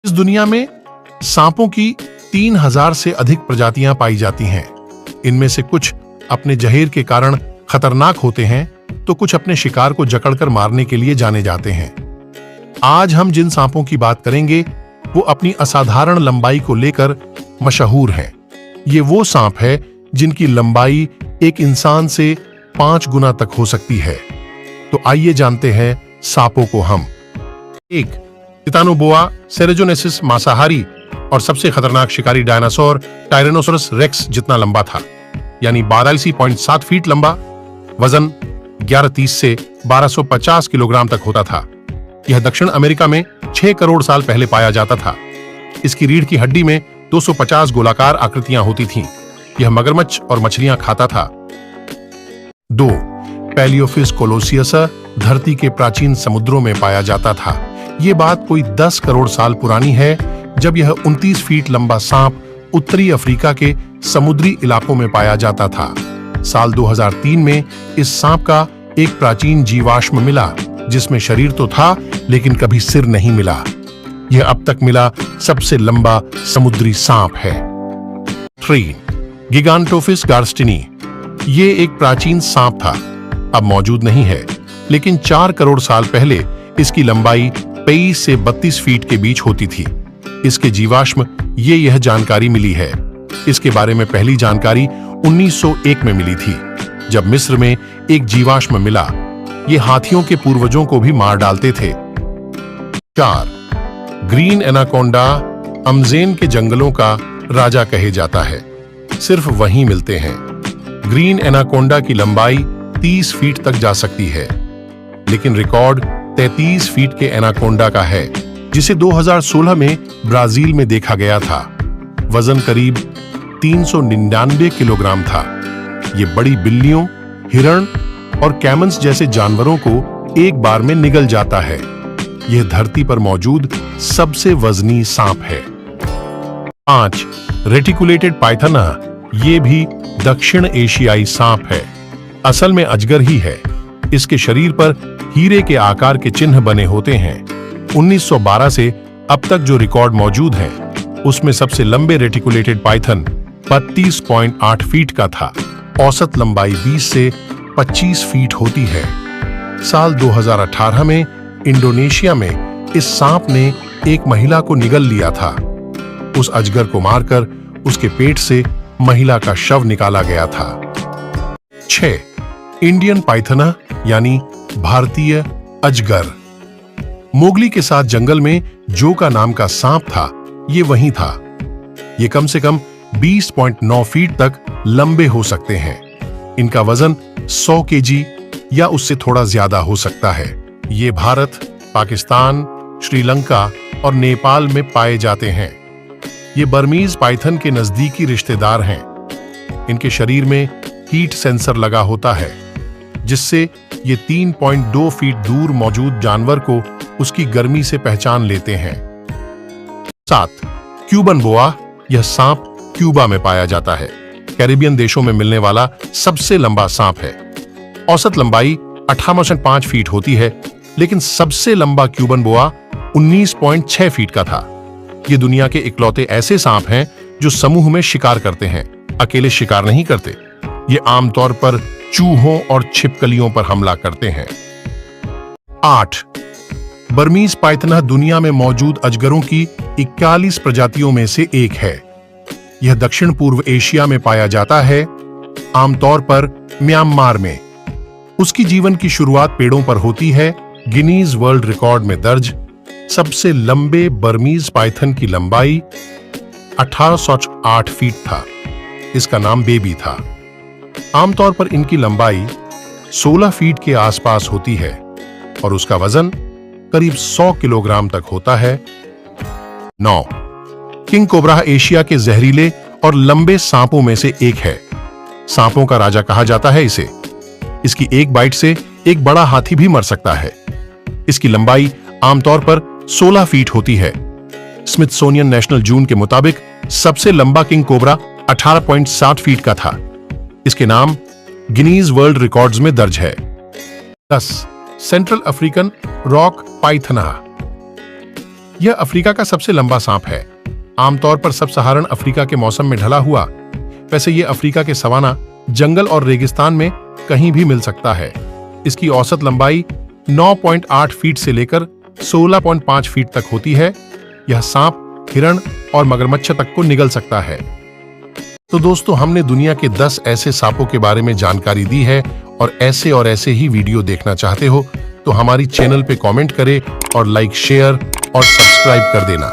इस दुनिया में सांपों की 3000 से अधिक प्रजातियां पाई जाती हैं। इनमें से कुछ अपने जहर के कारण खतरनाक होते हैं, तो कुछ अपने शिकार को जकड़कर मारने के लिए जाने जाते हैं। आज हम जिन सांपों की बात करेंगे वो अपनी असाधारण लंबाई को लेकर मशहूर हैं। ये वो सांप है जिनकी लंबाई एक इंसान से 5 गुना तक हो सकती है। तो आइए जानते हैं सांपों को हम। 1. टिटानोबोआ सेरेजोनेसिस मांसाहारी और सबसे खतरनाक शिकारी डायनासोर टायरेनोसोरस रेक्स जितना लंबा था, यानी 82.7 फीट लंबा। वजन 1130 से 1250 किलोग्राम तक होता था। यह दक्षिण अमेरिका में 6 करोड़ साल पहले पाया जाता था। इसकी रीढ़ की हड्डी में 250 गोलाकार आकृतियां होती थीं। यह मगरमच्छ और मछलियां खाता था। 2. पैलियोफिस कोलोसियस धरती के प्राचीन समुद्रों में पाया जाता था। ये बात कोई 10 करोड़ साल पुरानी है, जब यह 29 फीट लंबा सांप उत्तरी अफ्रीका के समुद्री इलाकों में पाया जाता था। साल 2003 में इस सांप का एक प्राचीन जीवाश्म मिला, जिसमें शरीर तो था लेकिन कभी सिर नहीं मिला। यह अब तक मिला सबसे लंबा समुद्री सांप है। 3. गिगांटोफिस गार्स्टिनी। ये एक प्राचीन सांप था, अब मौजूद नहीं है, लेकिन 4 करोड़ साल पहले इसकी लंबाई 23 से 32 फीट के बीच होती थी। इसके जीवाश्म यह जानकारी मिली है। इसके बारे में पहली जानकारी 1901 में मिली थी, जब मिस्र में एक जीवाश्म मिला। ये हाथियों के पूर्वजों को भी मार डालते थे। 4. ग्रीन एनाकोंडा अमेज़न के जंगलों का राजा कहे जाता है। सिर्फ वहीं मिलते हैं। ग्रीन एनाकोंडा की लंबाई 30 फीट तक जा सकती है, लेकिन रिकॉर्ड 33 फीट के एनाकोंडा का है, जिसे 2016 में ब्राजील में देखा गया था। वजन करीब 399 किलोग्राम था। ये बड़ी बिल्लियों, हिरण और कैमन्स जैसे जानवरों को एक बार में निगल जाता है। यह धरती पर मौजूद सबसे वजनी सांप है। 5. रेटिकुलेटेड पाइथना। ये भी दक्षिण एशियाई सांप है। असल में अजगर ही है। इसके शरीर पर हीरे के आकार के चिन्ह बने होते हैं। 1912 से अब तक जो रिकॉर्ड मौजूद है, उसमें सबसे लंबे रेटिकुलेटेड पाइथन 32.8 फीट का था। औसत लंबाई 20 से 25 फीट होती है। साल 2018 में इंडोनेशिया में इस सांप ने एक महिला को निगल लिया था। उस अजगर को मारकर उसके पेट से महिला का शव निकाला गया था। 6. इंडियन पाइथना यानी भारतीय अजगर। मोगली के साथ जंगल में जो का नाम का सांप था, ये वही था। ये कम से कम 20.9 फीट तक लंबे हो सकते हैं। इनका वजन 100 केजी या उससे थोड़ा ज्यादा हो सकता है। ये भारत, पाकिस्तान, श्रीलंका और नेपाल में पाए जाते हैं। ये बर्मीज पाइथन के नजदीकी रिश्तेदार हैं। इनके शरीर में हीट सेंसर लगा होता है, जिससे ये 3.2 फीट दूर मौजूद जानवर को उसकी गर्मी से पहचान लेते हैं। 7. क्यूबन बोआ। यह सांप क्यूबा में पाया जाता है। कैरिबियन देशों में मिलने वाला सबसे लंबा सांप है। औसत लंबाई 18.5 फीट होती है, लेकिन सबसे लंबा क्यूबन बोआ 19.6 फीट का था। ये दुनिया के इकलौते ऐसे सांप हैं जो समूह में शिकार करते हैं, अकेले शिकार नहीं करते। ये आमतौर पर चूहों और छिपकलियों पर हमला करते हैं। 8. बर्मीज पाइथना दुनिया में मौजूद अजगरों की 41 प्रजातियों में से एक है। यह दक्षिण पूर्व एशिया में पाया जाता है, आमतौर पर म्यांमार में। उसकी जीवन की शुरुआत पेड़ों पर होती है। गिनीज वर्ल्ड रिकॉर्ड में दर्ज सबसे लंबे बर्मीज पाइथन की लंबाई 1808 फीट था। इसका नाम बेबी था। आमतौर पर इनकी लंबाई 16 फीट के आसपास होती है और उसका वजन करीब 100 किलोग्राम तक होता है। 9. किंग कोबरा एशिया के जहरीले और लंबे सांपों में से एक है। सांपों का राजा कहा जाता है इसे। इसकी एक बाइट से एक बड़ा हाथी भी मर सकता है। इसकी लंबाई आमतौर पर 16 फीट होती है। स्मिथसोनियन नेशनल जू के मुताबिक सबसे लंबा किंग कोबरा 18.7 फीट का था। इसके नाम गिनीज वर्ल्ड रिकॉर्ड्स में दर्ज है। 10. Central African rock python. यह अफ्रीका का सबसे लंबा सांप है। आमतौर पर सब सहारण अफ्रीका के मौसम में ढला हुआ, वैसे ये अफ्रीका के सवाना, जंगल और रेगिस्तान में कहीं भी मिल सकता है। इसकी औसत लंबाई 9.8 फीट से लेकर 16.5 फीट तक होती है। यह सांप, हिरण और मगरमच्छ तक को निगल सकता है। तो दोस्तों, हमने दुनिया के 10 ऐसे सांपों के बारे में जानकारी दी है, और ऐसे ही वीडियो देखना चाहते हो तो हमारी चैनल पे कमेंट करें और लाइक, शेयर और सब्सक्राइब कर देना।